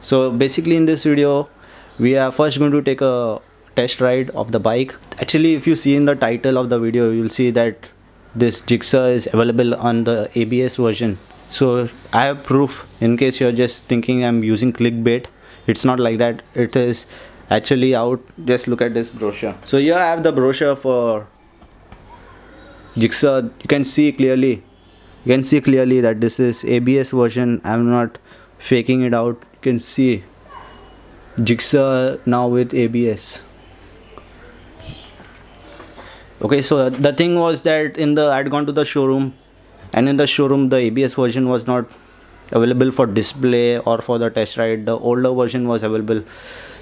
So basically in this video we are first going to take a test ride of the bike. Actually, if you see in the title of the video, you'll see that this Gixxer is available on the ABS version. So I have proof in case you're just thinking I'm using clickbait. It's not like that. It is actually out. Just look at this brochure. So here I have the brochure for Gixxer. You can see clearly that this is ABS version. I'm not faking it out. You can see Gixxer now with ABS. Okay, so the thing was that I'd gone to the showroom, and in the showroom the ABS version was not available for display or for the test ride. The older version was available,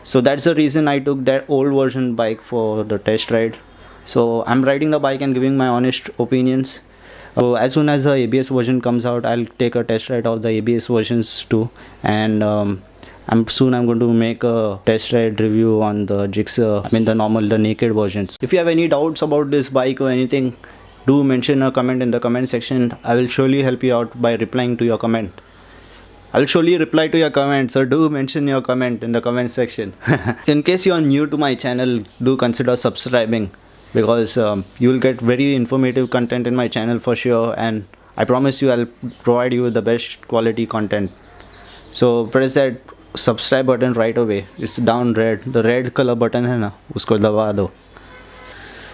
so that's the reason I took that old version bike for the test ride. So I'm riding the bike and giving my honest opinions. So as soon as the ABS version comes out, I'll take a test ride of the ABS versions too, and I'm going to make a test ride review on the Gixxer, the naked versions. If you have any doubts about this bike or anything, do mention a comment in the comment section. I will surely help you out by replying to your comment. I'll surely reply to your comment, so do mention your comment in the comment section. In case you are new to my channel, do consider subscribing, because you will get very informative content in my channel for sure, and I promise you I'll provide you with the best quality content. So press that subscribe button right away. It's down red, the red color button है ना, उसको दबा दो.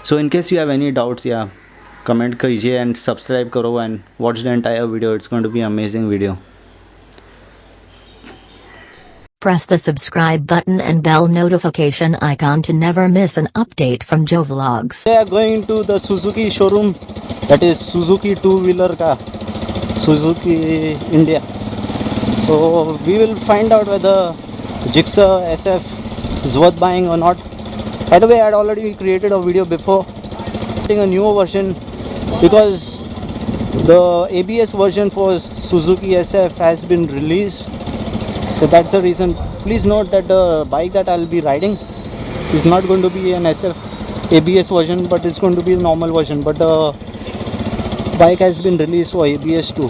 So in case you have any doubts, yeah, comment कीजिए and subscribe करो and watch the entire video. It's going to be an amazing video. Press the subscribe button and bell notification icon to never miss an update from Joe Vlogs. We are going to the Suzuki showroom, that is Suzuki two-wheeler ka, Suzuki India. So we will find out whether Gixxer SF is worth buying or not. By the way, I had already created a video before getting a newer version, because the ABS version for Suzuki SF has been released. So that's the reason. Please note that the bike that I'll be riding is not going to be an SF ABS version, but it's going to be a normal version. But the bike has been released for ABS too.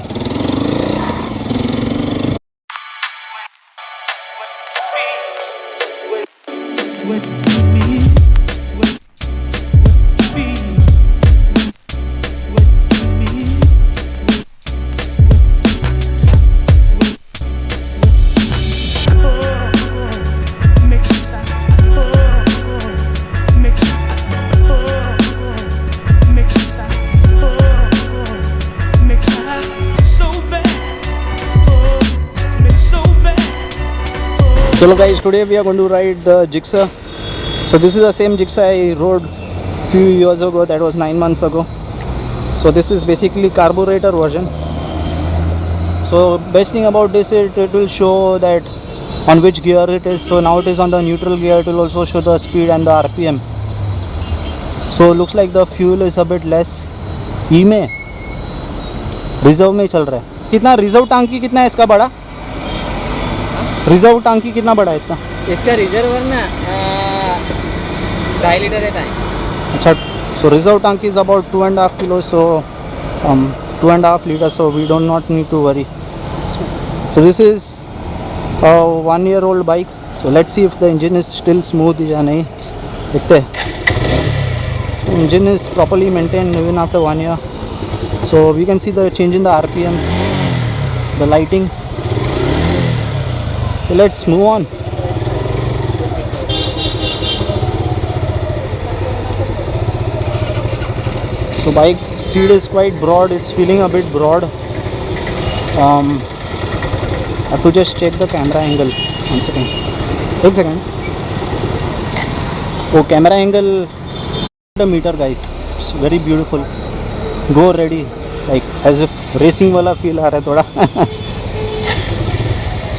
Hello guys, today we are going to ride the Gixxer. So this is the same Gixxer I rode few years ago, that was 9 months ago. So this is basically carburetor version. So best thing about this is it will show that on which gear it is. So now it is on the neutral gear. It will also show the speed and the RPM. So looks like the fuel is a bit less. E में reserve में चल रहा है. कितना reserve टांकी कितना है इसका बड़ा? रिजर्व टांकी कितना बड़ा है इसका? इसका रिजर्वर ना 2.5 लीटर है टांकी. अच्छा, so reserve tank is about 2.5 kilos, so 2.5 liters, so we do not need to worry. So this is a 1-year-old bike. So let's see if the engine is still smooth या नहीं. देखते हैं. So engine is properly maintained even after 1 year. So we can see the change in the RPM, the lighting. So let's move on. So bike seat is quite broad. It's feeling a bit broad. I have to just check the camera angle. 1 second. 1 second. Oh, camera angle. The meter, guys. It's very beautiful. Go ready. Like as if racing wala feel aa raha hai thoda.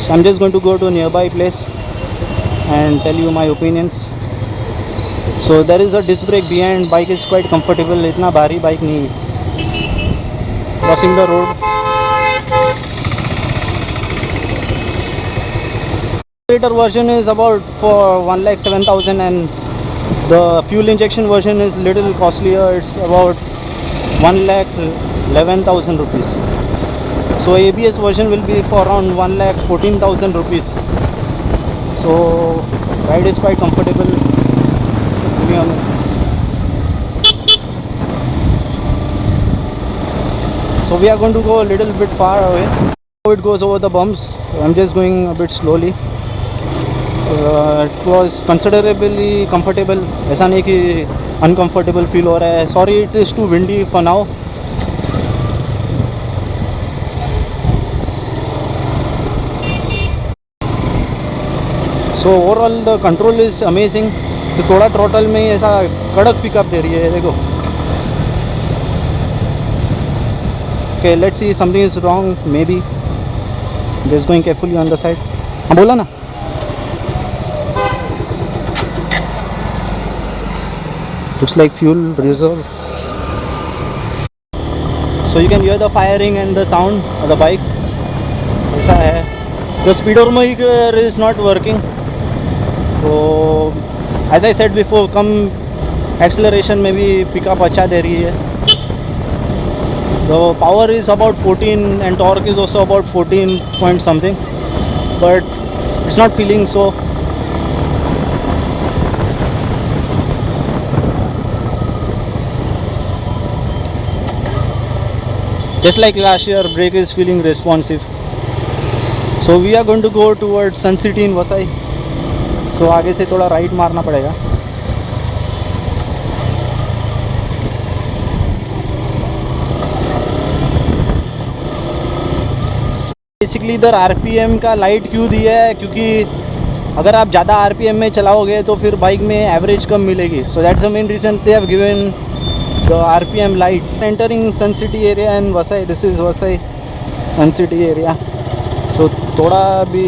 So I'm just going to go to a nearby place and tell you my opinions. So there is a disc brake behind. Bike is quite comfortable. इतना भारी bike नहीं है. Crossing the road. Carburetor version is about for 1,07,000 and the fuel injection version is little costlier. It's about 1,11,000 rupees. So ABS version will be for around 1,14,000 rupees. So ride is quite comfortable. So we are going to go a little bit far away. It goes over the bumps. I'm just going a bit slowly. It was considerably comfortable. ऐसा नहीं कि uncomfortable feel हो रहा है. Sorry, it is too windy for now. So overall the control is amazing. तो थोड़ा throttle में ही ऐसा कड़क पिकअप दे रही है, देखो. Okay, let's see, something is wrong, maybe. Just going carefully on the side. हाँ बोला ना. Looks like fuel reserve. So you can hear the firing and the sound of the bike. ऐसा है. The speedometer is not working. So as I said before, come acceleration में भी pickup अच्छा दे रही है. The power is about 14 and torque is also about 14 point something, but it's not feeling so. Just like last year, brake is feeling responsive. So we are going to go towards Sun City in Vasai. So आगे से थोड़ा right मारना पड़ेगा. Basically इधर RPM का light क्यों दिया है, क्योंकि अगर आप ज़्यादा आरपीएम में चलाओगे तो फिर बाइक में एवरेज कम मिलेगी. So that's the main reason they have given the RPM light. Entering Sun City area and Vasai. This is Vasai Sun City area. So थोड़ा भी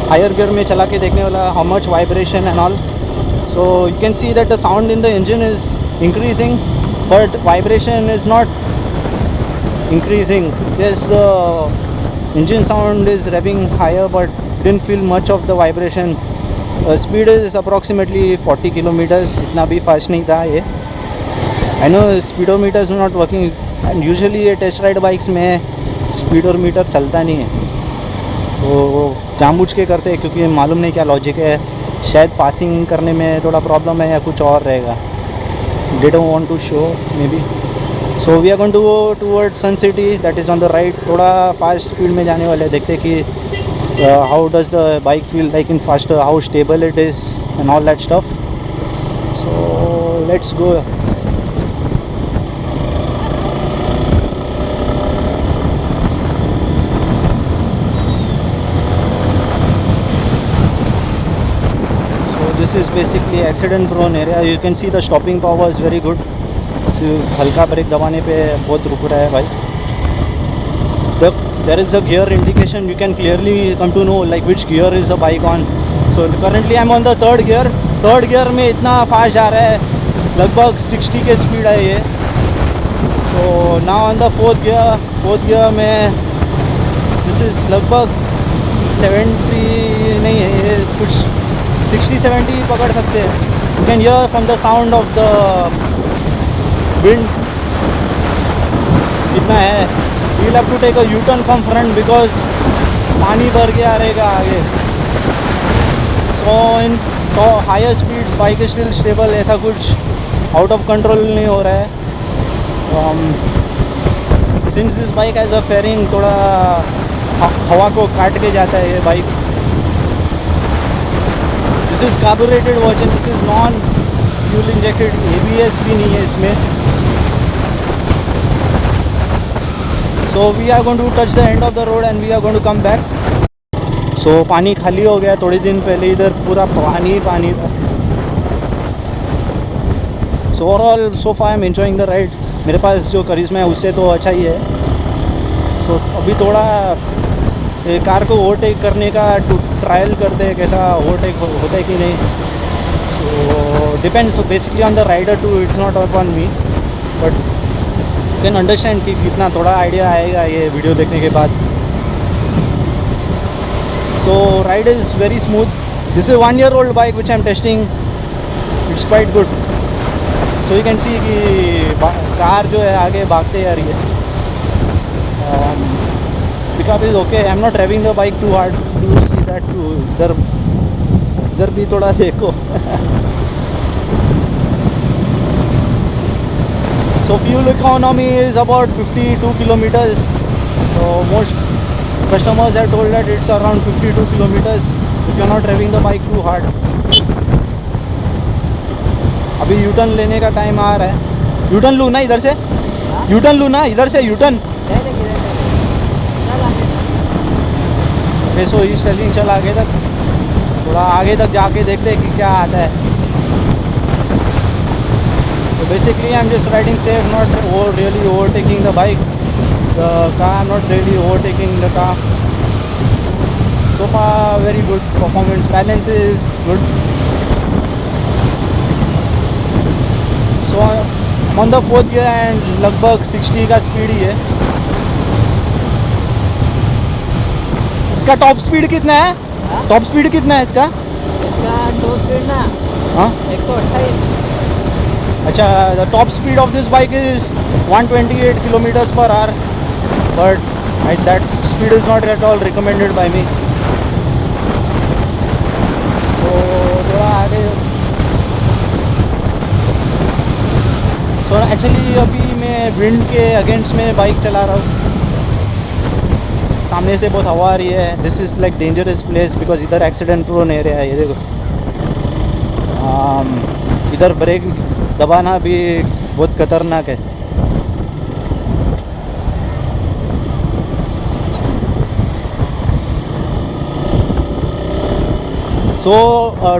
हायर गियर में चला के देखने वाला, how much vibration and all. So you can see that the sound in the engine is increasing, but vibration is not increasing. Yes, the engine sound is revving higher, but didn't feel much of the vibration. Speed is approximately 40 kilometers. इतना भी fast नहीं था ये. I know speedometer is not working, and usually ये test ride bikes में speedometer चलता नहीं है. तो जानबूझ के करते हैं क्योंकि मालूम नहीं क्या लॉजिक है. शायद पासिंग करने में थोड़ा प्रॉब्लम है या कुछ और रहेगा. They don't want to show maybe. So we are going to go towards Sun City, that is on the right. थोड़ा फास्ट स्पीड में जाने वाले. देखते हैं कि how does the bike feel like in faster, how stable it is and all that stuff. So let's go. So this is basically accident prone area. You can see the stopping power is very good. हल्का break दबाने पे बहुत रुक रहा है भाई. There is a gear indication. You can clearly come to know like which gear is the bike on. So currently I'm on the third gear. Third gear में इतना फास्ट जा रहा है, लगभग 60 के स्पीड है ये. So now on the fourth gear में this is लगभग 70 नहीं है ये, कुछ 60-70 पकड़ सकते हैं. You can hear from the sound of the wind कितना है. We'll have to take a U-turn from front because पानी भर के आ रहेगा आगे. So in higher speeds bike is still stable. ऐसा कुछ out of control नहीं हो रहा है. Since this bike has a fairing, थोड़ा हवा को काट के जाता है ये bike. This is carbureted version. This is non fuel injected. ABS भी नहीं है इसमें. So we are going to touch the end of the road and we are going to come back. So पानी खाली हो गया. थोड़े दिन पहले इधर पूरा पानी था. So overall so far I'm enjoying the ride. मेरे पास जो करिश्मा है उससे तो अच्छा ही है. So अभी थोड़ा कार को ओवरटेक करने का ट्रायल करते हैं, कैसा ओवरटेक होता है कि नहीं. So depends basically on the rider too. It's not upon me, but you can understand कि कितना थोड़ा आइडिया आएगा ये वीडियो देखने के बाद. So ride is very smooth. This is 1-year-old bike which I'm testing. It's quite good. So you can see कि car जो है आगे भागते जा रही है. Pickup is okay. I'm not revving the bike too hard. You see that too. इधर इधर भी थोड़ा देखो. So fuel economy is about 52 kilometers. So most customers have told that it's around 52 kilometers if you're not driving the bike too hard. अभी U turn लेने का time आ रहा है. यूटर्न लूँ ना इधर से? यूटर्न लूँ ना इधर से? यूटर्न. ओके, सो इस सेलिंग चल आगे तक, थोड़ा आगे तक जाके देखते हैं कि क्या आता है. So basically I'm just riding safe, not really overtaking the bike. The car, I'm not really overtaking the car. So far very good performance, balance is good. So I'm on the 4th gear and लगभग 60 का speed ही है. इसका top speed कितना है? Top speed कितना है इसका? इसका टॉप स्पीड ना हाँ 128. अच्छा, the top speed of this bike is 128 kilometers per hour, but that speed is not at all recommended by me. तो थोड़ा आगे. So actually अभी मैं विंड के अगेंस्ट में बाइक चला रहा हूँ. सामने से बहुत हवा आ रही है. This is like dangerous place because इधर एक्सीडेंट प्रोन एरिया है. ये देखो, इधर ब्रेक दबाना भी बहुत खतरनाक है. So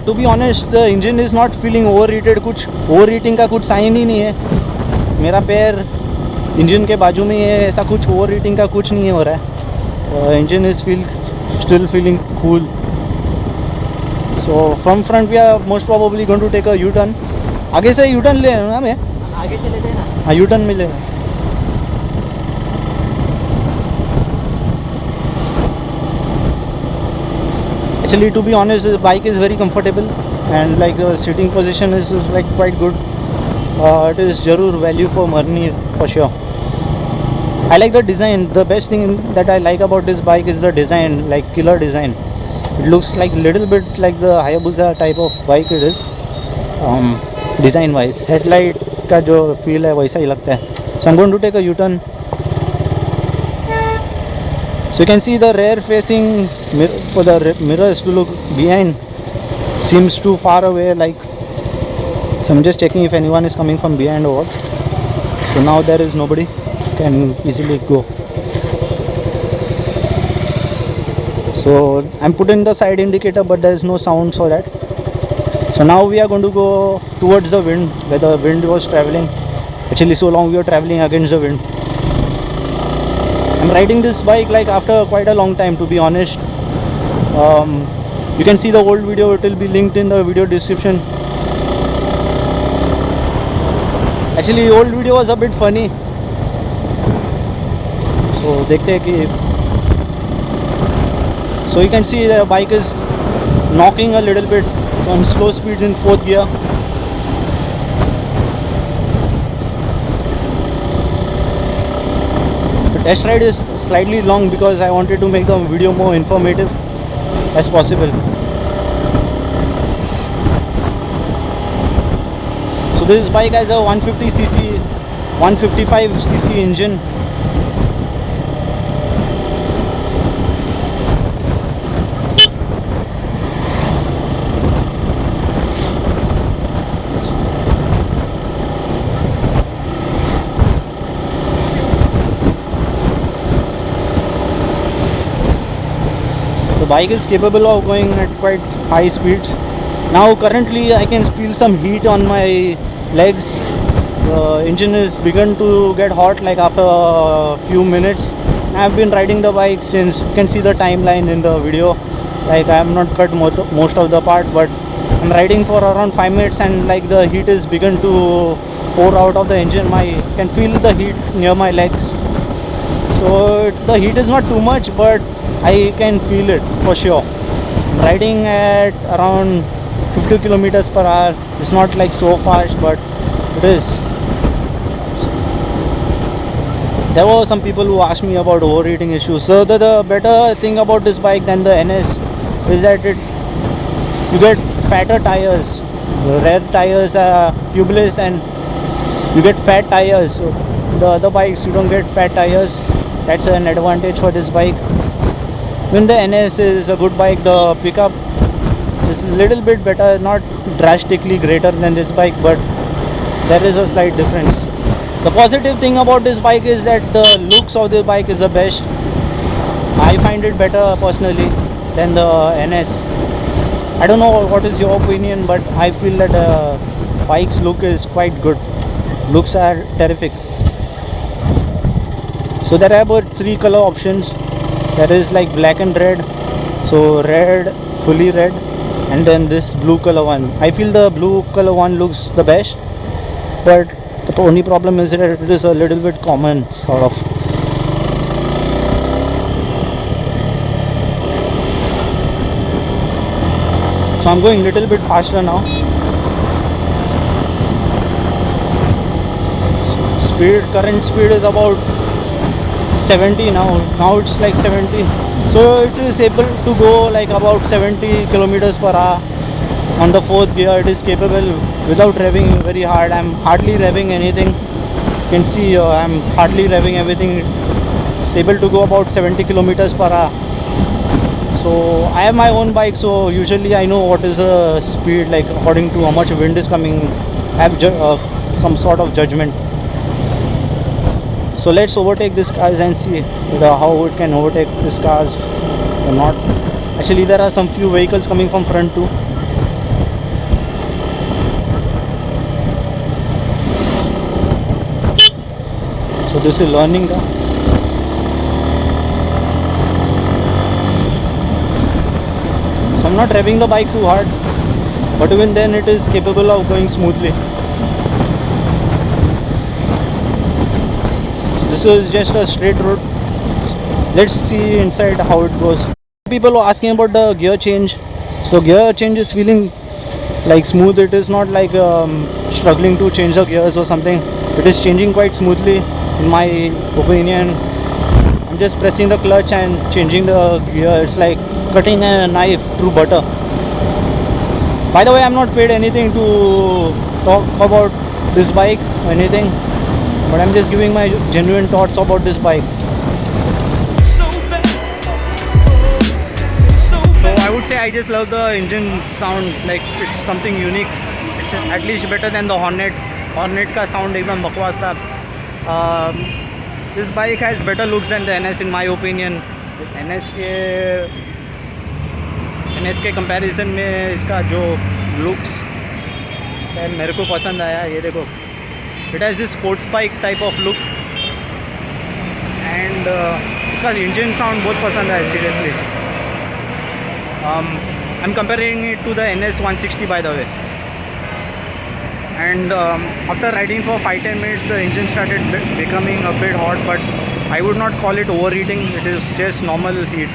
to be honest the engine is not feeling overheated. कुछ ओवर हीटिंग का कुछ साइन ही नहीं है. मेरा पैर इंजन के बाजू में है, ऐसा कुछ ओवर हीटिंग का कुछ नहीं हो रहा है. Engine is still feeling cool. So from front we are most probably going to take a U-turn. आगे से U-turn ले ना मैं? आगे चले थे ना. हाँ, U-turn में ले. Actually, to be honest, this bike is very comfortable and like the sitting position is like quite good. It is जरूर value for money for sure. I like the design. The best thing that I like about this bike is the design, like killer design. It looks like little bit like the Hayabusa type of bike it is. Design wise, headlight का जो feel है वैसा ही लगता है. So I'm going to take a U-turn. So you can see the rear facing for the mirrors to look behind seems too far away. Like, so I'm just checking if anyone is coming from behind or what. So now there is nobody. Can easily go. So I'm putting the side indicator, but there is no sound for that. So now we are going to go towards the wind, where the wind was traveling. Actually, so long we were traveling against the wind. I'm riding this bike like after quite a long time, to be honest. You can see the old video, it will be linked in the video description. Actually, old video was a bit funny. So देखते हैं कि so you can see the bike is knocking a little bit on slow speeds in 4th gear. The test ride is slightly long because I wanted to make the video more informative as possible. So this bike has a 150cc 155cc engine. Bike is capable of going at quite high speeds. Now currently I can feel some heat on my legs. The engine is begun to get hot like after a few minutes. I have been riding the bike since, you can see the timeline in the video. Like I have not cut most of the part, but I'm riding for around 5 minutes and like the heat is begun to pour out of the engine. I can feel the heat near my legs. So the heat is not too much, but I can feel it for sure. Riding at around 50 kilometers per hour. It's not like so fast, but it is. There were some people who asked me about overheating issues. So the better thing about this bike than the NS is that you get fatter tires. The rear tires are tubeless and you get fat tires. So the other bikes you don't get fat tires. That's an advantage for this bike. When the NS is a good bike, the pickup is a little bit better, not drastically greater than this bike, but there is a slight difference. The positive thing about this bike is that the looks of the bike is the best. I find it better personally than the NS. I don't know what is your opinion, but I feel that the bike's look is quite good. Looks are terrific. So there are about 3 color options. There is like black and red. So red, fully red, and then this blue color one. I feel the blue color one looks the best, but the only problem is that it is a little bit common sort of. So I'm going little bit faster now. Current speed is about 70 now. Now it's like 70. So it is able to go like about 70 kilometers per hour. On the 4th gear it is capable without revving very hard. I'm hardly revving anything. You can see I'm hardly revving everything. It's able to go about 70 kilometers per hour. So I have my own bike, so usually I know what is the speed, like according to how much wind is coming. I have some sort of judgment. So let's overtake these cars and see how it can overtake these cars or not. Actually there are some few vehicles coming from front too. So this is learning now. So I'm not revving the bike too hard, but even then it is capable of going smoothly. This is just a straight road. Let's see inside how it goes. People are asking about the gear change. So gear change is feeling like smooth. It is not like struggling to change the gears or something. It is changing quite smoothly in my opinion. I'm just pressing the clutch and changing the gear. It's like cutting a knife through butter. By the way, I'm not paid anything to talk about this bike or anything, but I'm just giving my genuine thoughts about this bike. So I would say I just love the engine sound, like it's something unique. It's at least better than the Hornet. Hornet का sound एकदम बकवास था. This bike has better looks than the NS in my opinion. NS के comparison में इसका जो looks है मेरे को पसंद आया. ये देखो, it has this sports bike type of look, and इसका engine sound बहुत पसंद आया seriously. I'm comparing it to the NS 160 by the way, and after riding for 5-10 minutes the engine started becoming a bit hot, but I would not call it overheating. It is just normal heat.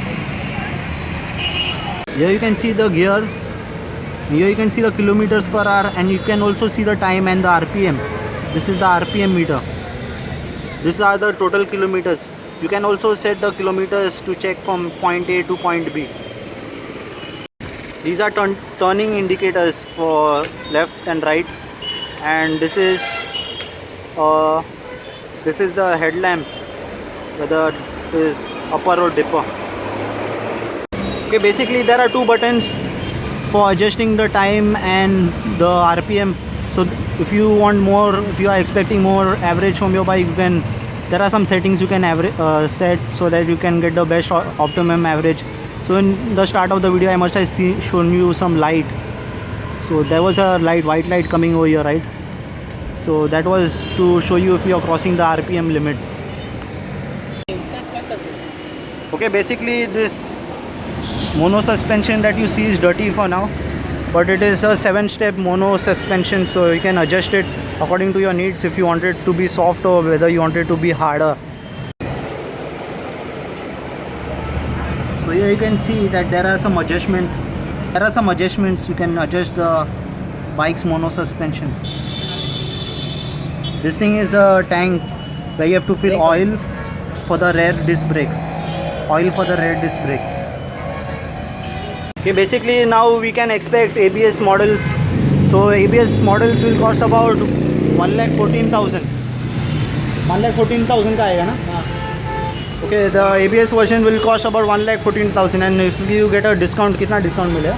Here you can see the gear, here you can see the kilometers per hour, and you can also see the time and the RPM. This is the RPM meter. These are the total kilometers. You can also set the kilometers to check from point A to point B. These are turning indicators for left and right, and this is the headlamp, whether it is upper or dipper. Okay, basically there are 2 buttons for adjusting the time and the RPM. So if you want more, if you are expecting more average from your bike, you can, there are some settings you can set so that you can get the best optimum average. So in the start of the video I must have shown you some light. So there was a light, white light coming over here, right? So that was to show you if you are crossing the RPM limit. Okay, basically this mono suspension that you see is dirty for now, but it is a 7-step mono suspension, so you can adjust it according to your needs, if you want it to be soft or whether you want it to be harder. So here you can see that there are some adjustments. You can adjust the bike's mono suspension. This thing is a tank where you have to fill oil for the rear disc brake. Okay, basically now we can expect ABS models. So ABS models will cost about 1,14,000. 1,14,000 का आएगा ना? Okay, the ABS version will cost about 1,14,000, and if you get a discount, कितना discount मिलेगा?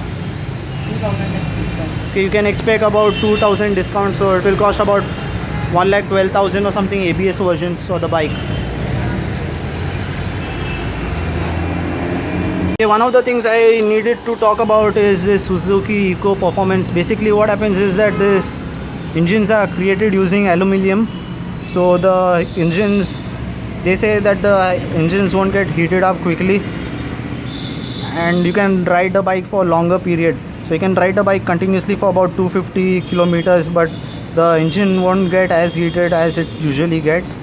2,000 discount. Okay, you can expect about 2,000 discount, so it will cost about 1,12,000 or something ABS versions for the bike. Okay, one of the things I needed to talk about is this Suzuki Eco Performance. Basically what happens is that these engines are created using aluminium, so the engines, they say that the engines won't get heated up quickly, and you can ride the bike for a longer period. So you can ride the bike continuously for about 250 kilometers, but the engine won't get as heated as it usually gets.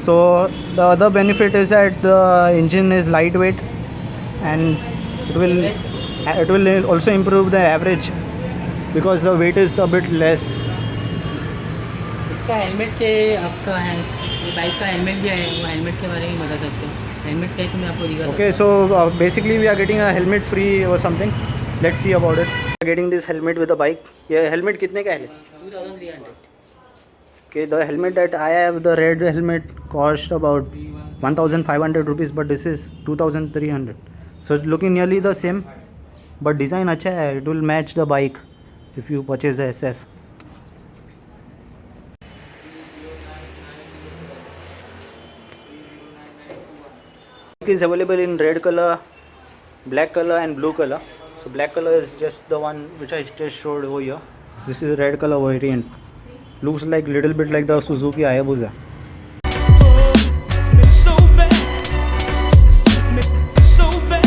So the other benefit is that the engine is lightweight, and it will also improve the average because the weight is a bit less. इसका helmet के आपका है, ये bike का helmet भी है, वो helmet के बारे में बता सकते हो। हेलमेट चाहिए तो मैं आपको दिखा सकता Okay, so basically we are getting a helmet free or something. Let's see about it. We are getting this helmet with the bike. ये helmet कितने का है? हूँ। 2300. Okay, the helmet that I have, the red helmet, cost about 1,500 rupees, but this is 2,300. So it's looking nearly the same, but design अच्छा है. It will match the bike if you purchase the SF. It is available in red color, black color and blue color. So black color is just the one which I just showed over here. This is a red color variant. Looks like little bit like the Suzuki Hayabusa. So bad, so bad,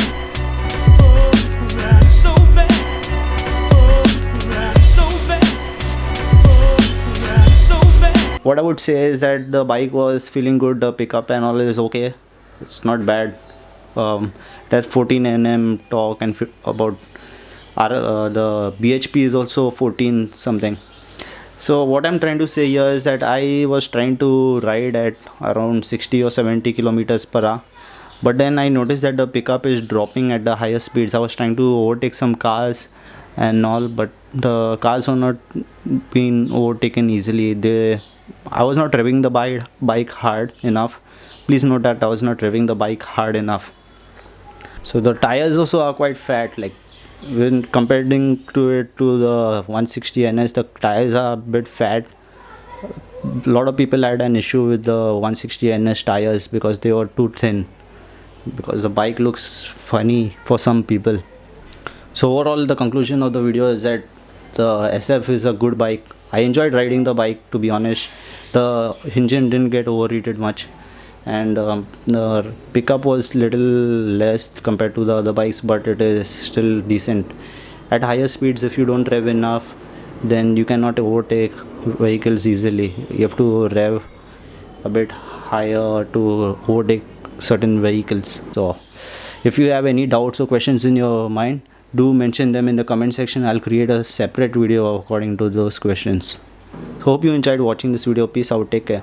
so bad, so bad, so bad. What I would say is that the bike was feeling good, the pickup and all is okay. It's not bad. It has 14 Nm torque and about the bhp is also 14 something. So what I'm trying to say here is that I was trying to ride at around 60 or 70 kilometers per hour, but then I noticed that the pickup is dropping at the higher speeds. I was trying to overtake some cars and all, but the cars were not being overtaken easily. I was not revving the bike hard enough. Please note that I was not revving the bike hard enough. So the tires also are quite fat, like when comparing to it to the 160 NS, the tires are a bit fat. A lot of people had an issue with the 160 NS tires because they were too thin, because the bike looks funny for some people. So overall the conclusion of the video is that the SF is a good bike. I enjoyed riding the bike, to be honest. The engine didn't get overheated much, and the pickup was little less compared to the other bikes, but it is still decent. At higher speeds, if you don't rev enough, then you cannot overtake vehicles easily. You have to rev a bit higher to overtake certain vehicles. So if you have any doubts or questions in your mind, do mention them in the comment section. I'll create a separate video according to those questions. Hope you enjoyed watching this video. Peace out, take care.